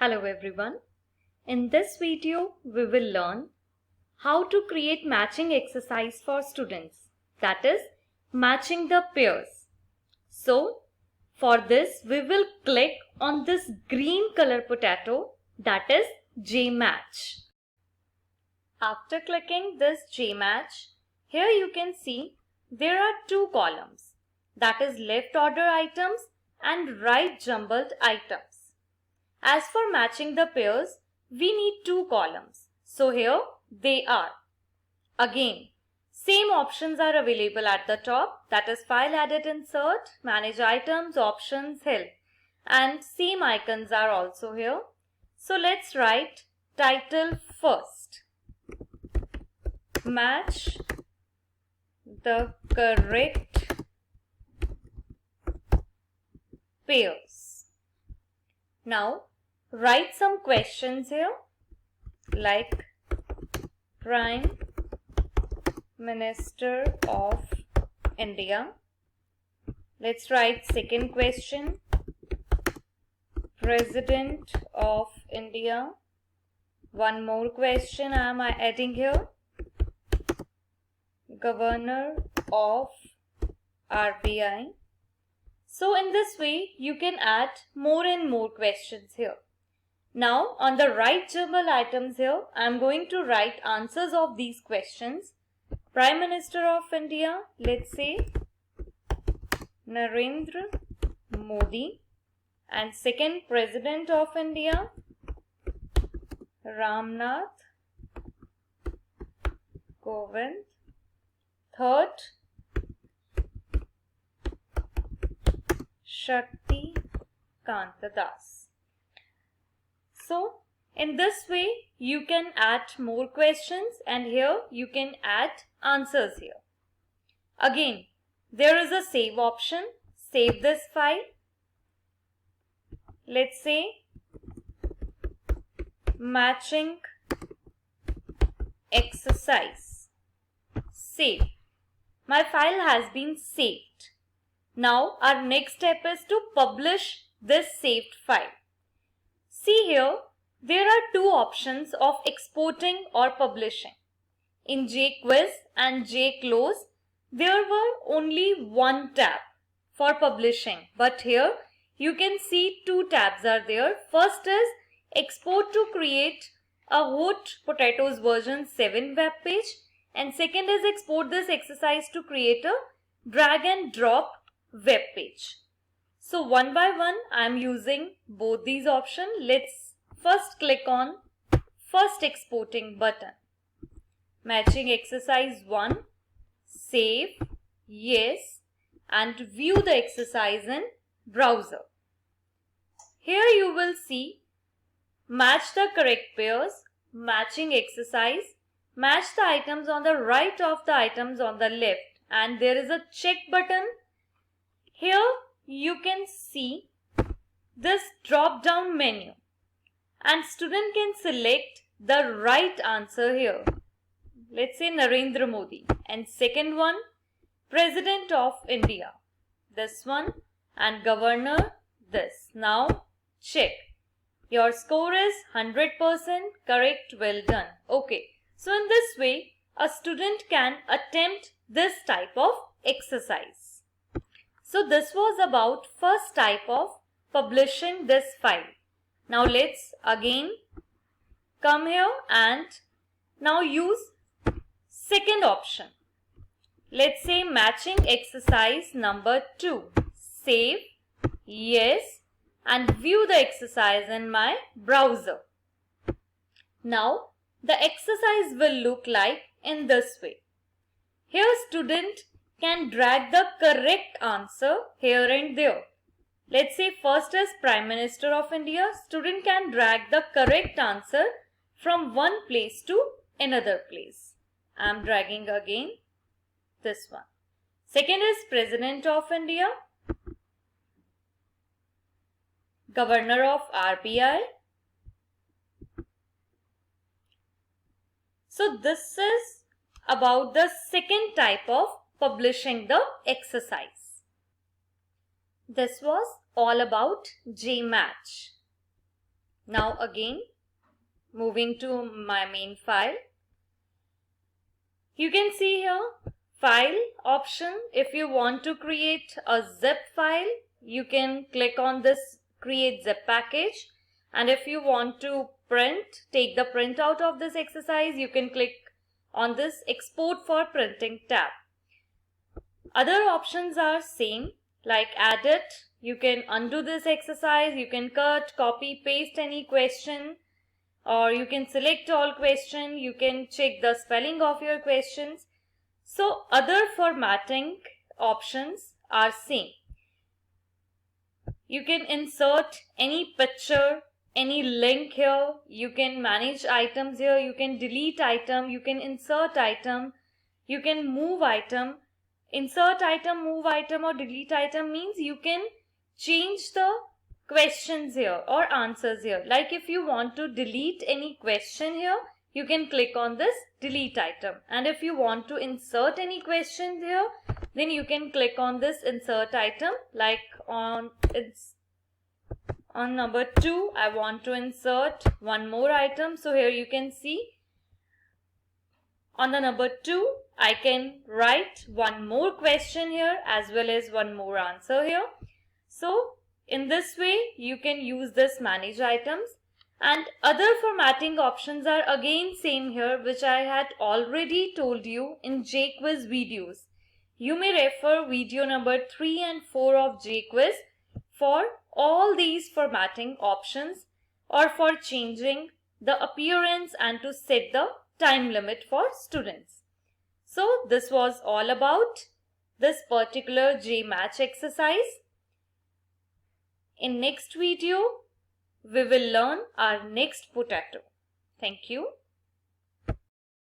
Hello everyone. In this video, we will learn how to create matching exercise for students, that is, matching the pairs. So, for this, we will click on this green color potato, that is J-Match. After clicking this J-Match, here you can see there are two columns, that is left order items and right jumbled items. As for matching the pairs, we need two columns. So here they are. Again, same options are available at the top, that is File, Edit, Insert, Manage Items, Options, Help. And same icons are also here. So let's write title first. Match the correct pairs. Now, write some questions here like Prime Minister of India. Let's write second question. President of India. One more question I am adding here. Governor of RBI. So in this way, you can add more and more questions here. Now, on the right jumble items here, I am going to write answers of these questions. Prime Minister of India, let's say Narendra Modi. And second, President of India, Ramnath Kovind. Third, Shakti Kanta Das. So, in this way, you can add more questions and here you can add answers here. Again, there is a save option. Save this file. Let's say matching exercise. Save. My file has been saved. Now our next step is to publish this saved file. See here, there are two options of exporting or publishing. In JQuiz and JClose, there were only one tab for publishing, but here you can see two tabs are there. First is export to create a Hot Potatoes version 7 web page, and second is export this exercise to create a drag and drop web page. So one by one I am using both these options. Let's first click on first exporting button. Matching exercise 1, save, yes, and view the exercise in browser. Here you will see match the correct pairs, matching exercise, match the items on the right of the items on the left, and there is a check button. Here you can see this drop down menu and student can select the right answer here. Let's say Narendra Modi, and second one President of India, this one, and Governor this. Now check. Your score is 100% correct, well done. Okay, so in this way a student can attempt this type of exercise. So this was about first type of publishing this file. Now let's again come here and now use second option. Let's say matching exercise number 2. Save, yes, and view the exercise in my browser. Now the exercise will look like in this way. Here student can drag the correct answer here and there. Let's say first is Prime Minister of India. Student can drag the correct answer from one place to another place. I am dragging again this one. Second is President of India. Governor of RBI. So this is about the second type of publishing the exercise. This was all about J-Match. Now again, moving to my main file. You can see here file option. If you want to create a zip file, you can click on this create zip package. And if you want to take the printout of this exercise, you can click on this export for printing tab. Other options are same, like edit. You can undo this exercise, you can cut, copy, paste any question, or you can select all question, you can check the spelling of your questions. So other formatting options are same. You can insert any picture, any link here, you can manage items here, you can delete item, you can insert item, you can move item. Insert item, move item, or delete item means you can change the questions here or answers here. Like if you want to delete any question here, you can click on this delete item. And if you want to insert any question here, then you can click on this insert item. Like on number 2, I want to insert one more item. So here you can see on the number 2, I can write one more question here as well as one more answer here. So in this way, you can use this manage items. And other formatting options are again same here, which I had already told you in JQuiz videos. You may refer video number 3 and 4 of JQuiz for all these formatting options or for changing the appearance and to set the time limit for students. So this was all about this particular JMatch exercise. In next video, we will learn our next potato. Thank you.